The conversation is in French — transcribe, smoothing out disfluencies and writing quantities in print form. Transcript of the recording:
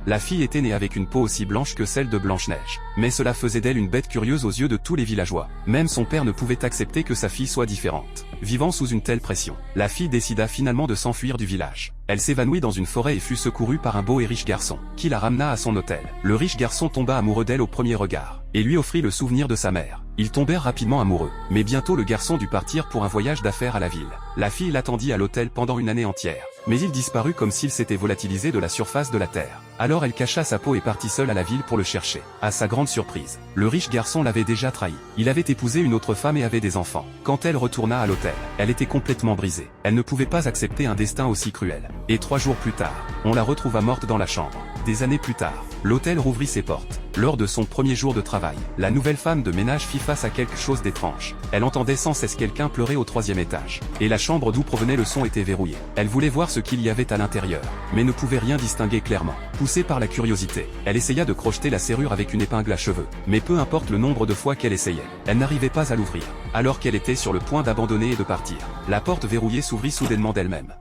La fille était née avec une peau aussi blanche que celle de Blanche-Neige. Mais cela faisait d'elle une bête curieuse aux yeux de tous les villageois. Même son père ne pouvait accepter que sa fille soit différente. Vivant sous une telle pression, la fille décida finalement de s'enfuir du village. Elle s'évanouit dans une forêt et fut secourue par un beau et riche garçon, qui la ramena à son hôtel. Le riche garçon tomba amoureux d'elle au premier regard, et lui offrit le souvenir de sa mère. Ils tombèrent rapidement amoureux, mais bientôt le garçon dut partir pour un voyage d'affaires à la ville. La fille l'attendit à l'hôtel pendant une année entière, mais il disparut comme s'il s'était volatilisé de la surface de la terre. Alors elle cacha sa peau et partit seule à la ville pour le chercher. À sa grande surprise, le riche garçon l'avait déjà trahi. Il avait épousé une autre femme et avait des enfants. Quand elle retourna à l'hôtel, elle était complètement brisée. Elle ne pouvait pas accepter un destin aussi cruel. Et 3 jours plus tard, on la retrouva morte dans la chambre. Des années plus tard, l'hôtel rouvrit ses portes. Lors de son premier jour de travail, la nouvelle femme de ménage fit face à quelque chose d'étrange. Elle entendait sans cesse quelqu'un pleurer au 3e étage. Et la chambre d'où provenait le son était verrouillée. Elle voulait voir ce qu'il y avait à l'intérieur, mais ne pouvait rien distinguer clairement. Poussée par la curiosité, elle essaya de crocheter la serrure avec une épingle à cheveux. Mais peu importe le nombre de fois qu'elle essayait, elle n'arrivait pas à l'ouvrir. Alors qu'elle était sur le point d'abandonner et de partir, la porte verrouillée s'ouvrit soudainement d'elle-même.